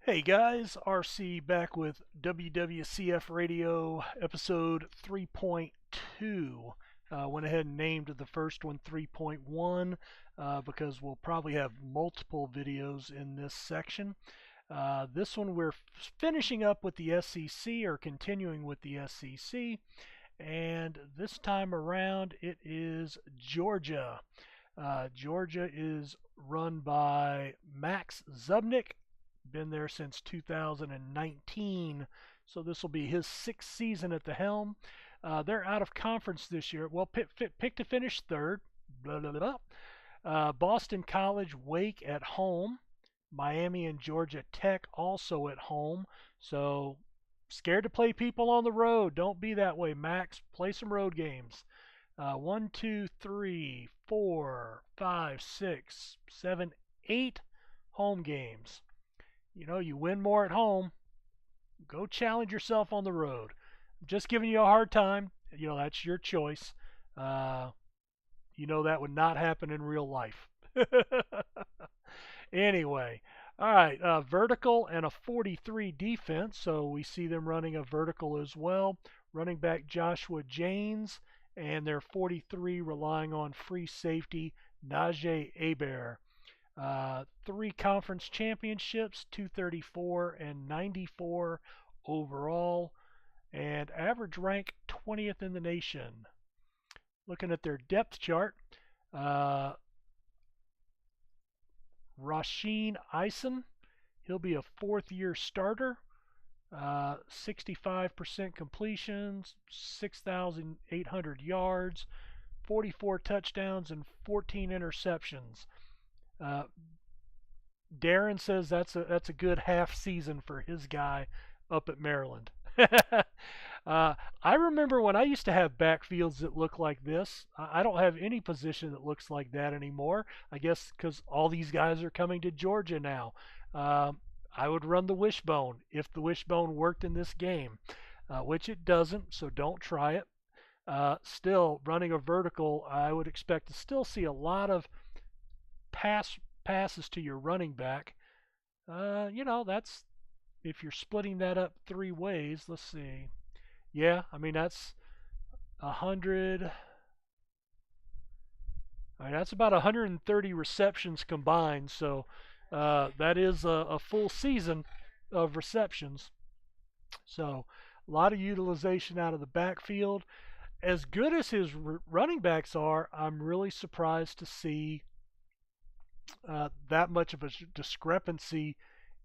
Hey guys, RC back with WWCF Radio episode 3.2. Went ahead and named the first one 3.1 because we'll probably have multiple videos in this section. This one we're finishing up with the SEC or continuing with the SEC, and this time around it is Georgia. Georgia is run by Max Zubnik. Been there since 2019, so this will be his sixth season at the helm. They're out of conference this year. Well, picked to finish third. Blah, blah, blah. Boston College, Wake at home. Miami and Georgia Tech also at home. So scared to play people on the road. Don't be that way, Max. Play some road games. 1, 2, 3, 4, 5, 6, 7, 8 home games. You know, you win more at home. Go challenge yourself on the road. I'm just giving you a hard time. You know, that's your choice. You know that would not happen in real life. Anyway, all right, vertical and a 43 defense. So we see them running a vertical as well. Running back Joshua Janes, and their 43 relying on free safety Najee Abair. 3 conference championships, 234 and 94 overall, and average rank 20th in the nation. Looking at their depth chart, Rasheen Eisen, he'll be a 4th-year starter. 65% completions, 6,800 yards, 44 touchdowns, and 14 interceptions. Darren says that's a good half season for his guy up at Maryland. I remember when I used to have backfields that looked like this. I don't have any position that looks like that anymore. I guess because all these guys are coming to Georgia now. I would run the wishbone if the wishbone worked in this game, which it doesn't, so don't try it. Still, running a vertical, I would expect to still see a lot of passes to your running back. You know, that's if you're splitting that up 3 ways. Let's see. Yeah, I mean that's 100. I mean, that's about 130 receptions combined. So that is a full season of receptions. So a lot of utilization out of the backfield. As good as his running backs are, I'm really surprised to see that much of a discrepancy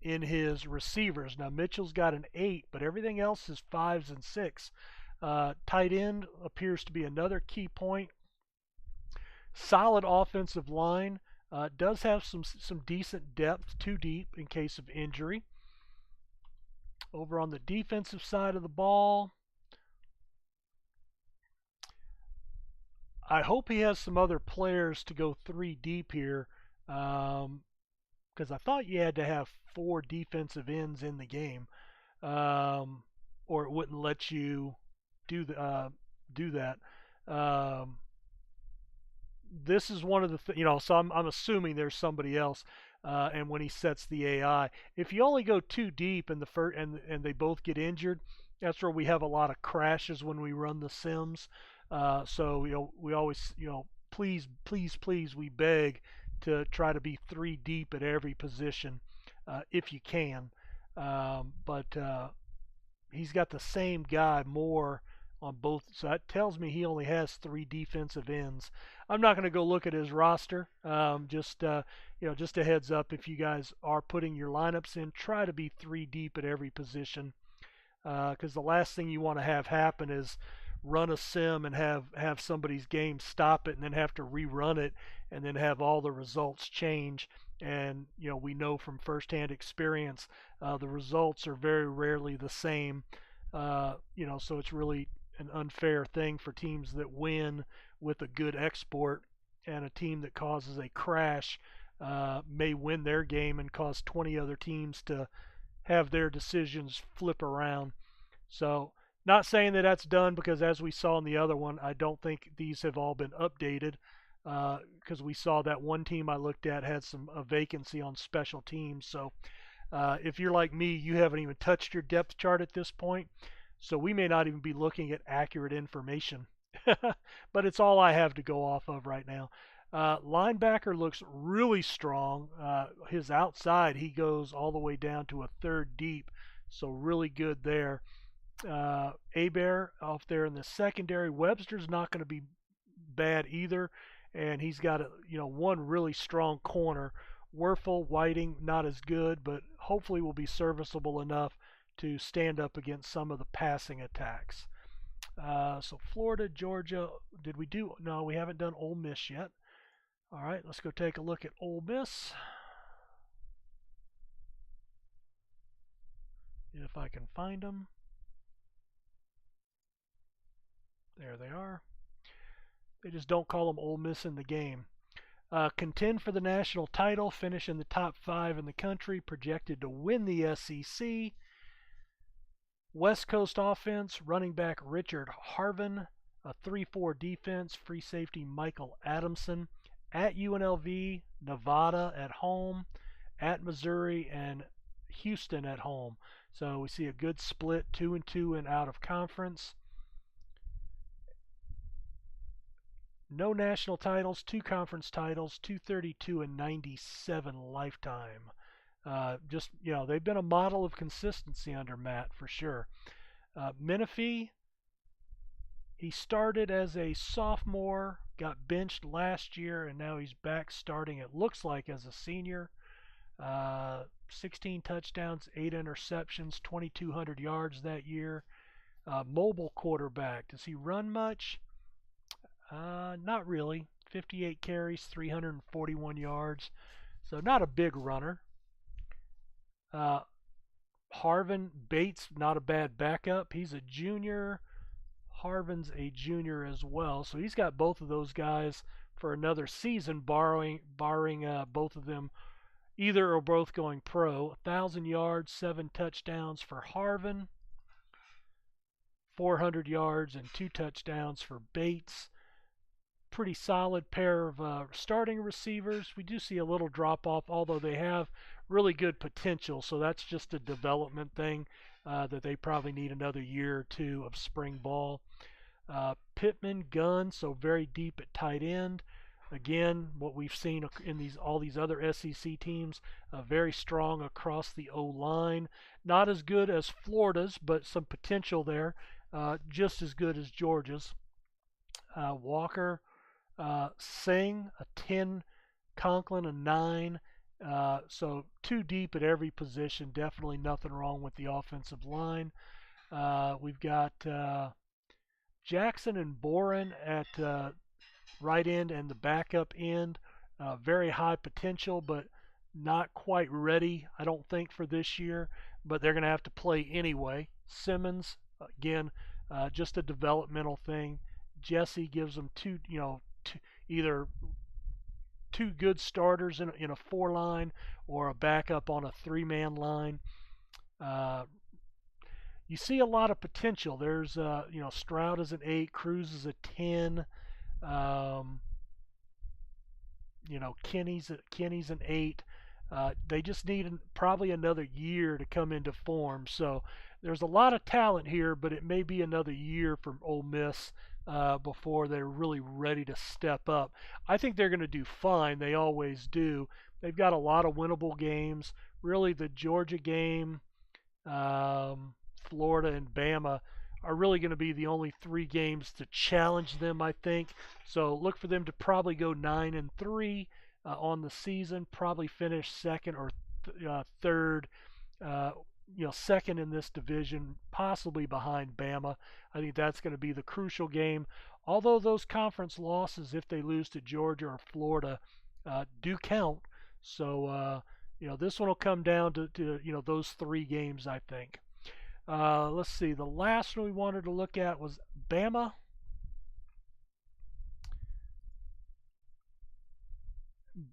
in his receivers. Now Mitchell's got an 8, but everything else is 5s and 6. Tight end appears to be another key point. Solid offensive line. Does have some decent depth, too deep in case of injury. Over on the defensive side of the ball, I hope he has some other players to go 3 deep here. Because I thought you had to have 4 defensive ends in the game, or it wouldn't let you do that. This is one of the so I'm assuming there's somebody else. And when he sets the AI, if you only go 2 deep in the first and they both get injured, that's where we have a lot of crashes when we run the sims. So we always please we beg to try to be 3 deep at every position if you can. But he's got the same guy more on both, so that tells me he only has 3 defensive ends. I'm not going to go look at his roster. Just a heads up, if you guys are putting your lineups in, try to be 3 deep at every position, because the last thing you want to have happen is run a sim and have somebody's game stop it and then have to rerun it and then have all the results change. And we know from firsthand experience the results are very rarely the same. So it's really an unfair thing for teams that win with a good export, and a team that causes a crash may win their game and cause 20 other teams to have their decisions flip around. So not saying that that's done, because as we saw in the other one, I don't think these have all been updated, because we saw that one team I looked at had a vacancy on special teams. So If you're like me, you haven't even touched your depth chart at this point, so we may not even be looking at accurate information. But it's all I have to go off of right now. Linebacker looks really strong. His outside, he goes all the way down to a third deep, so really good there. Abear off there in the secondary. Webster's not going to be bad either, and he's got one really strong corner. Werfel, Whiting, not as good, but hopefully will be serviceable enough to stand up against some of the passing attacks. So Florida, Georgia, did we do? No, we haven't done Ole Miss yet. All right, let's go take a look at Ole Miss. If I can find them. There they are. They just don't call them Ole Miss in the game. Contend for the national title, finish in the top 5 in the country, projected to win the SEC. West Coast offense, running back Richard Harvin, a 3-4 defense, free safety Michael Adamson. At UNLV, Nevada at home, at Missouri, and Houston at home. So we see a good split, 2-2 and out of conference. No national titles, 2 conference titles, 232 and 97 lifetime. They've been a model of consistency under Matt for sure. Menifee, he started as a sophomore, got benched last year, and now he's back starting, it looks like, as a senior. 16 touchdowns, 8 interceptions, 2,200 yards that year. Mobile quarterback. Does he run much? Not really. 58 carries, 341 yards. So not a big runner. Harvin, Bates, not a bad backup. He's a junior. Harvin's a junior as well. So he's got both of those guys for another season, barring both of them, either or both going pro. 1,000 yards, 7 touchdowns for Harvin. 400 yards and 2 touchdowns for Bates. Pretty solid pair of starting receivers. We do see a little drop off, although they have really good potential, so that's just a development thing that they probably need another year or two of spring ball. Pittman, Gunn, so very deep at tight end. Again, what we've seen in all these other SEC teams, very strong across the O-line. Not as good as Florida's, but some potential there. Just as good as Georgia's. Walker, Singh, a 10, Conklin, a 9. So 2 deep at every position. Definitely nothing wrong with the offensive line. We've got Jackson and Boren at right end and the backup end. Very high potential, but not quite ready, I don't think, for this year. But they're going to have to play anyway. Simmons, again, just a developmental thing. Jesse gives them either 2 good starters in a 4-line or a backup on a 3-man line. You see a lot of potential. There's Stroud is an 8, Cruz is a 10. Kenny's an 8. They just need probably another year to come into form. So there's a lot of talent here, but it may be another year from Ole Miss before they're really ready to step up. I think they're going to do fine. They always do. They've got a lot of winnable games. Really, the Georgia game, Florida, and Bama are really going to be the only 3 games to challenge them, I think. So look for them to probably go 9-3 on the season, probably finish second or third, second in this division, possibly behind Bama. I think that's going to be the crucial game. Although those conference losses, if they lose to Georgia or Florida, do count. So this one will come down to those 3 games, I think. Let's see. The last one we wanted to look at was Bama.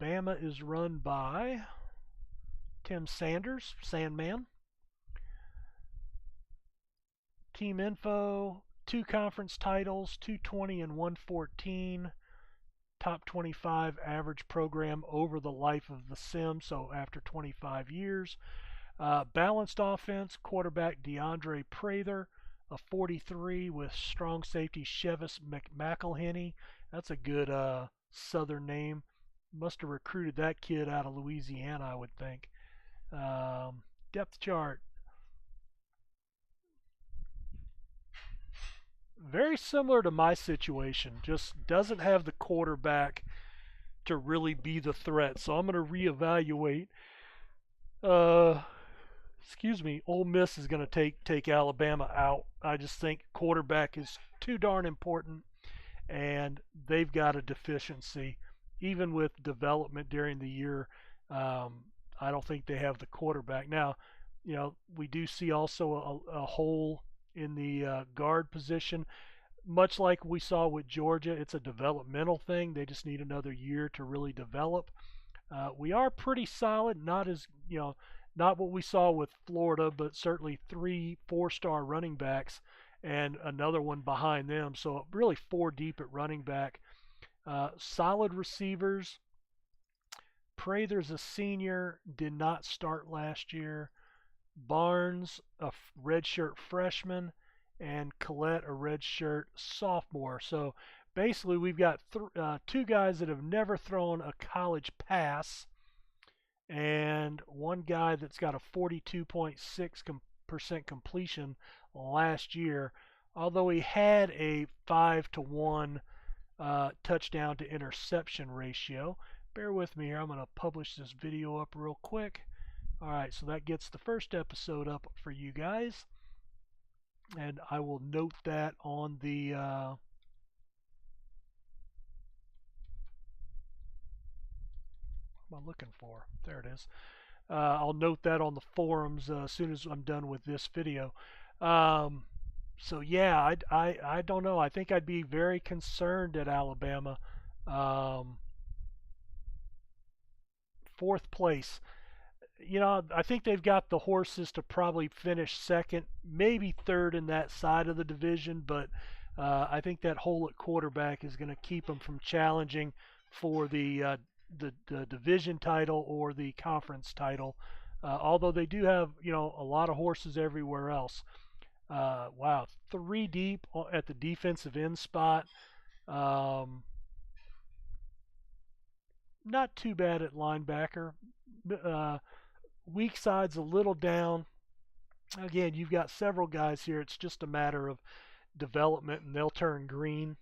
Bama is run by Tim Sanders, Sandman. Team info, 2 conference titles, 220 and 114. Top 25 average program over the life of the sim, so after 25 years. Balanced offense, quarterback DeAndre Prather, a 43 with strong safety Chevis McMcElhenney. That's a good Southern name. Must have recruited that kid out of Louisiana, I would think. Depth chart. Very similar to my situation, just doesn't have the quarterback to really be the threat. So I'm going to reevaluate. Uh, Ole Miss is going to take Alabama out. I just think quarterback is too darn important, and they've got a deficiency. Even with development during the year, I don't think they have the quarterback. Now, we do see also a hole in the guard position. Much like we saw with Georgia, it's a developmental thing. They just need another year to really develop. We are pretty solid, not as not what we saw with Florida, but certainly 3 4-star running backs and another one behind them. So really 4 deep at running back. Solid receivers. Prather's a senior, did not start last year. Barnes, a redshirt freshman, and Collette, a redshirt sophomore. So basically, we've got 2 guys that have never thrown a college pass, and 1 guy that's got a 42.6% completion last year, although he had a 5-to-1 touchdown to interception ratio. Bear with me here. I'm going to publish this video up real quick. Alright, so that gets the first episode up for you guys. And I will note that on the what am I looking for? There it is. I'll note that on the forums as soon as I'm done with this video. So yeah, I don't know. I think I'd be very concerned at Alabama. 4th place. I think they've got the horses to probably finish 2nd, maybe 3rd in that side of the division, but I think that hole at quarterback is going to keep them from challenging for the division title or the conference title. Although they do have a lot of horses everywhere else. Wow, 3 deep at the defensive end spot. Not too bad at linebacker. Weak side's a little down. Again, you've got several guys here. It's just a matter of development, and they'll turn green.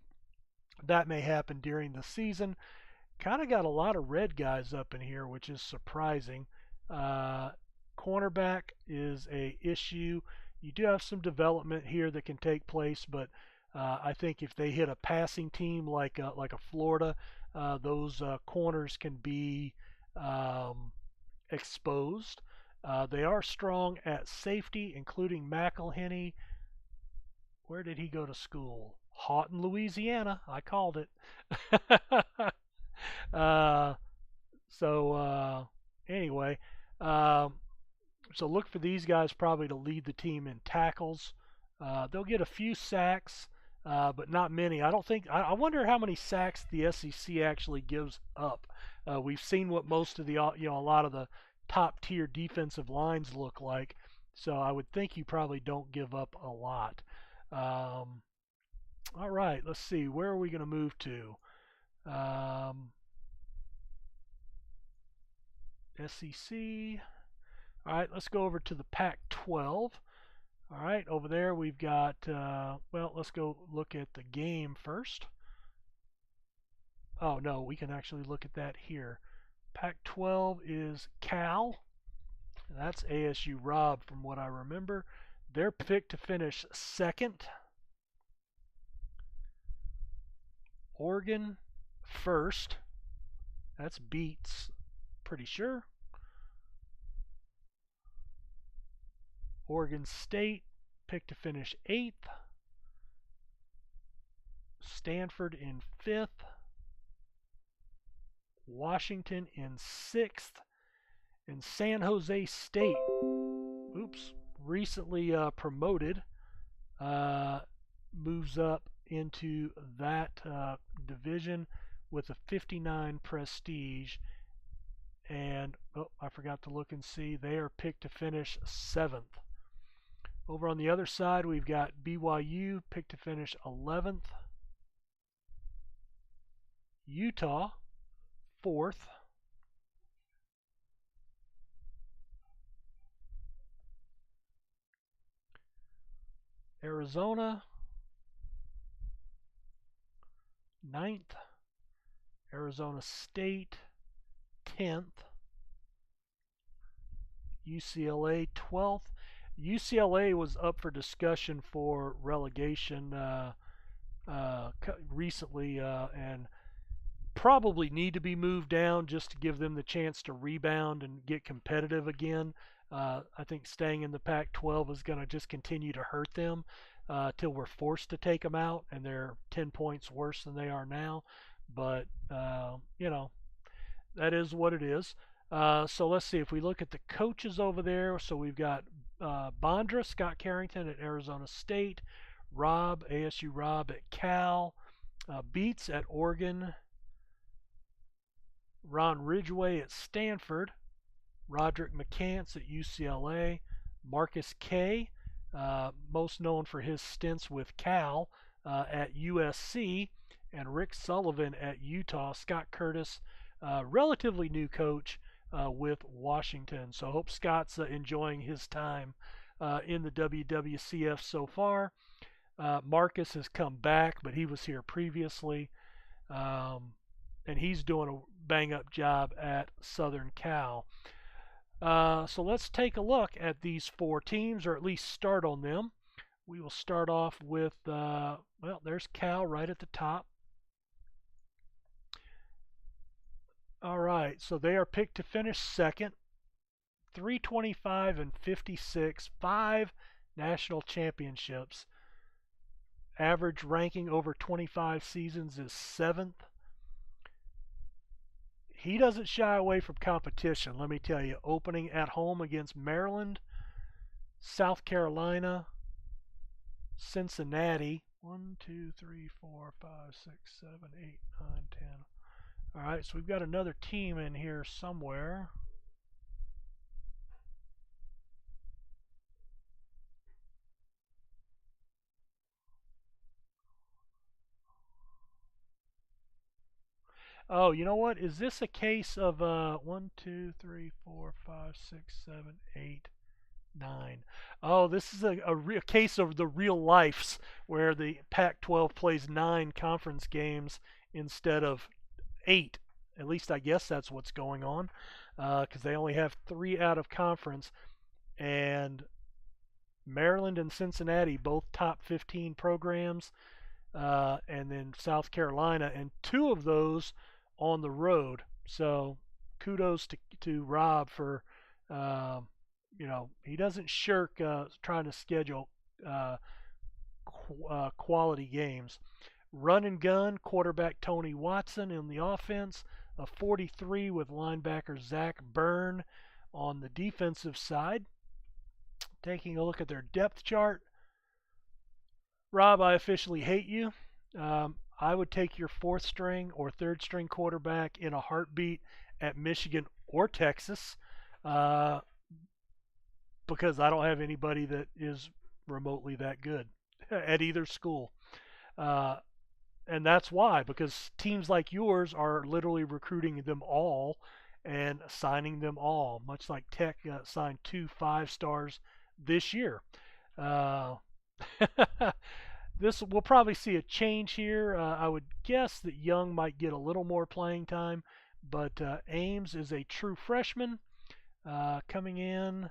That may happen during the season. Kind of got a lot of red guys up in here, which is surprising. Cornerback is a issue. You do have some development here that can take place, but I think if they hit a passing team like a Florida, those corners can be exposed. They are strong at safety, including McElhenney. Where did he go to school? Houghton, Louisiana. I called it. Anyway, so look for these guys probably to lead the team in tackles. They'll get a few sacks, but not many. I wonder how many sacks the SEC actually gives up. We've seen what most of a lot of the top tier defensive lines look like, so I would think you probably don't give up a lot. All right, let's see. Where are we going to move to? SEC. All right, let's go over to the Pac 12. All right, over there we've got, let's go look at the game first. Oh, no, we can actually look at that here. Pac 12 is Cal. That's ASU Rob from what I remember. They're picked to finish 2nd. Oregon 1st. That's beats, pretty sure. Oregon State picked to finish 8th. Stanford in 5th. Washington in 6th. And San Jose State, recently promoted, moves up into that division with a 59 prestige. And oh, I forgot to look and see. They are picked to finish 7th. Over on the other side, we've got BYU picked to finish 11th. Utah, 4th. Arizona, 9th. Arizona State, 10th. UCLA, 12th. UCLA was up for discussion for relegation recently and probably need to be moved down just to give them the chance to rebound and get competitive again. I think staying in the Pac 12 is going to just continue to hurt them till we're forced to take them out, and they're 10 points worse than they are now. But, that is what it is. So let's see if we look at the coaches over there. So we've got Bondra, Scott Carrington at Arizona State, ASU Rob at Cal, Beats at Oregon, Ron Ridgway at Stanford, Roderick McCants at UCLA, Marcus Kay, most known for his stints with Cal at USC, and Rick Sullivan at Utah. Scott Curtis, relatively new coach with Washington. So I hope Scott's enjoying his time in the WWCF so far. Marcus has come back, but he was here previously. And he's doing a bang-up job at Southern Cal. So let's take a look at these 4 teams, or at least start on them. We will start off with, there's Cal right at the top. All right, so they are picked to finish 2nd, 325 and 56, 5 national championships. Average ranking over 25 seasons is 7th. He doesn't shy away from competition, let me tell you. Opening at home against Maryland, South Carolina, Cincinnati. 1, 2, 3, 4, 5, 6, 7, 8, 9, 10. All right, so we've got another team in here somewhere. Oh, you know what? Is this a case of 1, 2, 3, 4, 5, 6, 7, 8, 9? Oh, this is a case of the real lives where the Pac 12 plays 9 conference games instead of 8. At least I guess that's what's going on, because they only have 3 out of conference, and Maryland and Cincinnati both top 15 programs, and then South Carolina, and 2 of those on the road. So kudos to Rob for, he doesn't shirk trying to schedule quality games. Run and gun, quarterback Tony Watson in the offense, a 43 with linebacker Zach Byrne on the defensive side. Taking a look at their depth chart. Rob, I officially hate you. I would take your 4th string or 3rd string quarterback in a heartbeat at Michigan or Texas, because I don't have anybody that is remotely that good at either school. And that's why, because teams like yours are literally recruiting them all and signing them all, much like Tech signed 2 5-stars this year. We'll probably see a change here. I would guess that Young might get a little more playing time, but Ames is a true freshman coming in.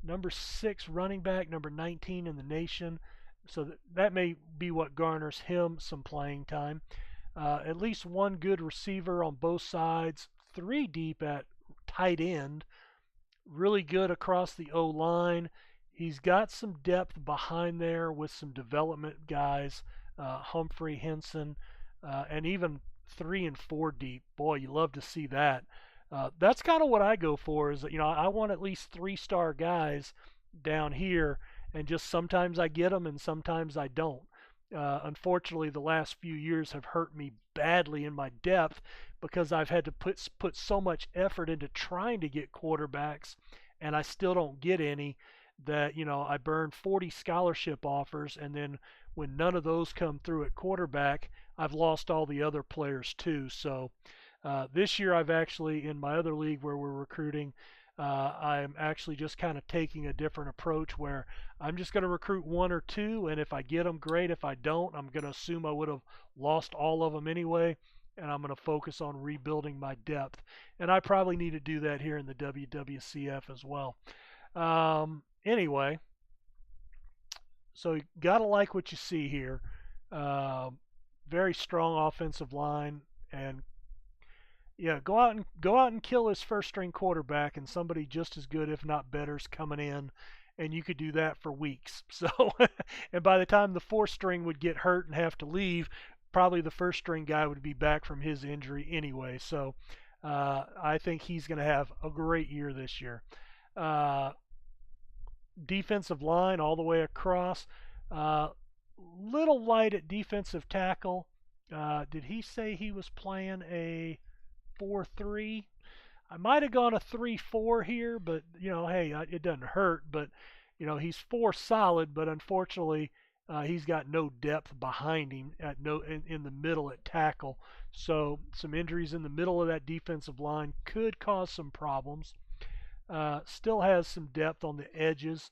Number 6 running back, number 19 in the nation. So that may be what garners him some playing time. At least 1 good receiver on both sides. 3 deep at tight end. Really good across the O-line. He's got some depth behind there with some development guys, Humphrey, Henson, and even 3 and 4 deep. Boy, you love to see that. That's kind of what I go for. Is I want at least 3-star guys down here, and just sometimes I get them and sometimes I don't. Unfortunately, the last few years have hurt me badly in my depth because I've had to put so much effort into trying to get quarterbacks, and I still don't get any. That I burned 40 scholarship offers, and then when none of those come through at quarterback, I've lost all the other players too. So this year, I've actually in my other league where we're recruiting, I'm actually just kind of taking a different approach where I'm just going to recruit one or two, and if I get them, great. If I don't, I'm going to assume I would have lost all of them anyway, and I'm going to focus on rebuilding my depth. And I probably need to do that here in the WWCF as well. Anyway, so you got to like what you see here. Uh, Very strong offensive line, and yeah, go out and kill his first string quarterback, and somebody just as good, if not better, is coming in, and you could do that for weeks. So, and by the time the fourth string would get hurt and have to leave, probably the first string guy would be back from his injury anyway. So, I think he's going to have a great year this year. Uh, Defensive line all the way across. Uh, Little light at defensive tackle. Did he say he was playing a 4-3? I might have gone a 3-4 here, but hey, it doesn't hurt. But he's four solid, but unfortunately, he's got no depth behind him at no in the middle at tackle. So some injuries in the middle of that defensive line could cause some problems. Still has some depth on the edges.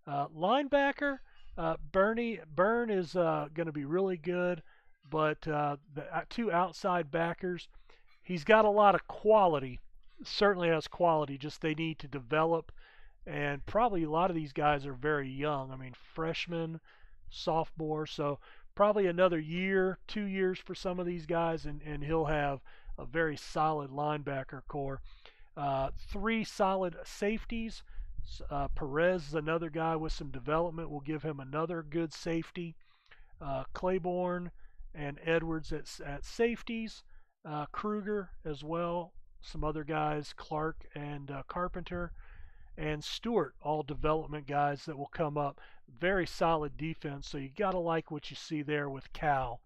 Linebacker, Byrne is going to be really good, but the two outside backers, he's got a lot of quality. Certainly has quality. Just they need to develop, and probably a lot of these guys are very young. I mean, freshmen, sophomore, so probably another year, 2 years for some of these guys, and he'll have a very solid linebacker core. Three solid safeties. Perez is another guy with some development. We'll give him another good safety. Claiborne and Edwards at safeties. Kruger as well. Some other guys, Clark and Carpenter. And Stewart, all development guys that will come up. Very solid defense, so you got to like what you see there with Cal.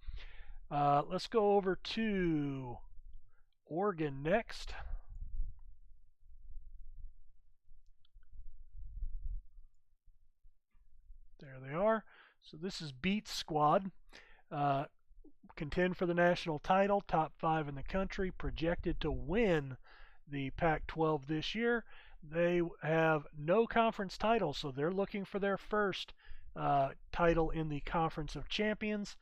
Let's go over to Oregon next. There they are. So this is Beats Squad. Uh, Contend for the national title, top five in the country, projected to win the Pac 12 this year. They have no conference title, so they're looking for their first title in the Conference of Champions,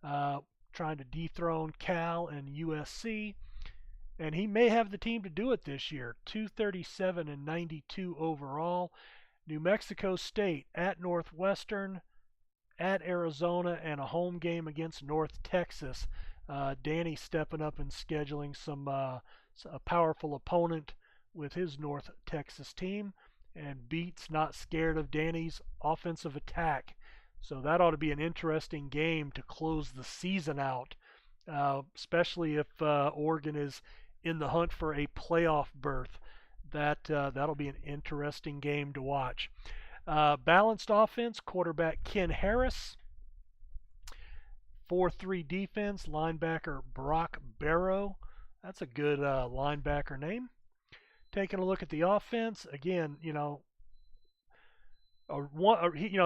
trying to dethrone Cal and USC. And he may have the team to do it this year. 237 and 92 overall. New Mexico State at Northwestern, at Arizona, and a home game against North Texas. Danny stepping up and scheduling a powerful opponent with his North Texas team, and Beats not scared of Danny's offensive attack. So that ought to be an interesting game to close the season out, especially if Oregon is in the hunt for a playoff berth. That'll be an interesting game to watch. Balanced offense, quarterback Ken Harris. 4-3 defense, linebacker Brock Barrow. That's a good linebacker name. Taking a look at the offense, again,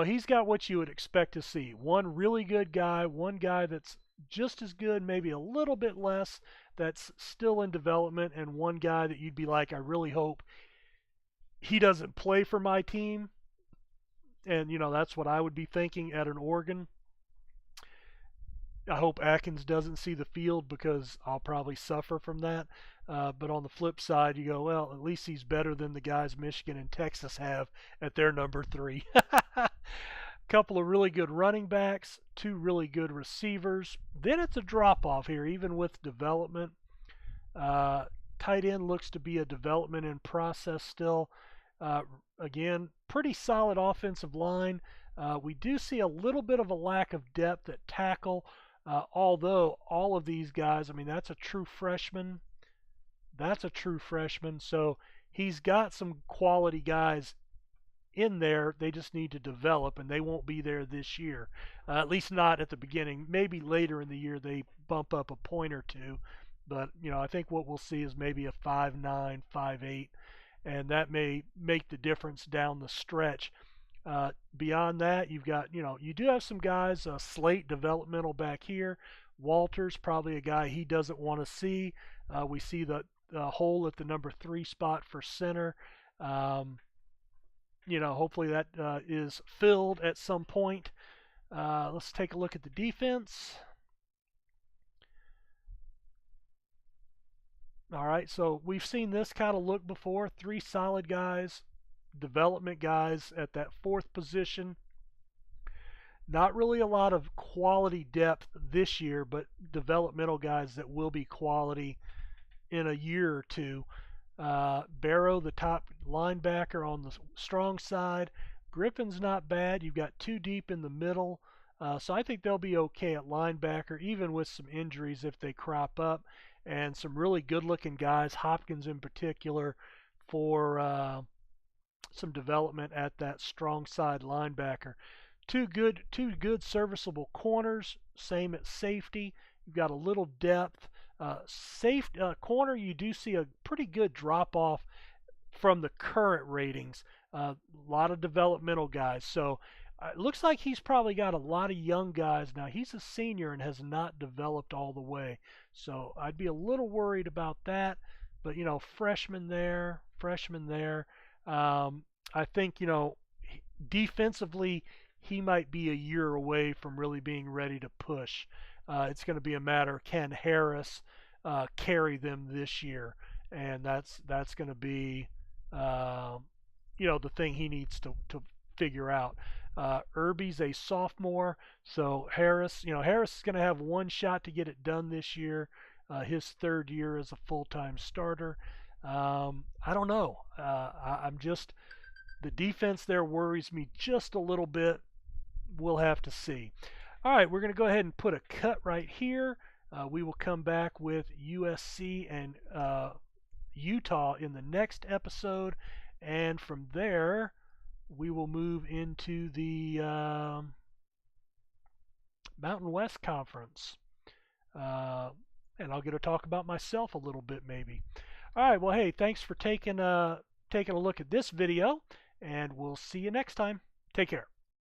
he's got what you would expect to see. One really good guy, one guy that's just as good, maybe a little bit less, that's still in development, and one guy that you'd be like, I really hope he doesn't play for my team. And, that's what I would be thinking at an Oregon. I hope Atkins doesn't see the field because I'll probably suffer from that. But on the flip side, you go, well, at least he's better than the guys Michigan and Texas have at their number 3. Couple of really good running backs, 2 really good receivers. Then it's a drop-off here, even with development. Tight end looks to be a development in process still. Again, pretty solid offensive line. We do see a little bit of a lack of depth at tackle, although all of these guys, that's a true freshman. So he's got some quality guys in there. They just need to develop, and they won't be there this year. At least not at the beginning. Maybe later in the year they bump up a point or two. But I think what we'll see is maybe a 5.9, 5.8, and that may make the difference down the stretch. Beyond that, you've got, you do have some guys, Slate developmental back here. Walters, probably a guy he doesn't want to see. We see the hole at the number 3 spot for center. Hopefully that is filled at some point. Let's take a look at the defense. All right, so we've seen this kind of look before. 3 solid guys, development guys at that 4th position. Not really a lot of quality depth this year, but developmental guys that will be quality in a year or two. Barrow, the top linebacker on the strong side. Griffin's not bad. You've got 2 deep in the middle. So I think they'll be okay at linebacker, even with some injuries if they crop up. And some really good-looking guys, Hopkins in particular, for some development at that strong side linebacker. Two good serviceable corners. Same at safety. You've got a little depth. Corner, you do see a pretty good drop off from the current ratings. A lot of developmental guys. So it looks like he's probably got a lot of young guys now. He's a senior and has not developed all the way. So I'd be a little worried about that. But freshman there. I think defensively he might be a year away from really being ready to push. It's going to be a matter, can Harris carry them this year? And that's going to be the thing he needs to figure out. Irby's a sophomore, so Harris is going to have one shot to get it done this year. His 3rd year as a full-time starter. I don't know. The defense there worries me just a little bit. We'll have to see. All right, we're going to go ahead and put a cut right here. We will come back with USC and Utah in the next episode. And from there, we will move into the Mountain West Conference. And I'll get to talk about myself a little bit maybe. All right, well, hey, thanks for taking a look at this video, and we'll see you next time. Take care.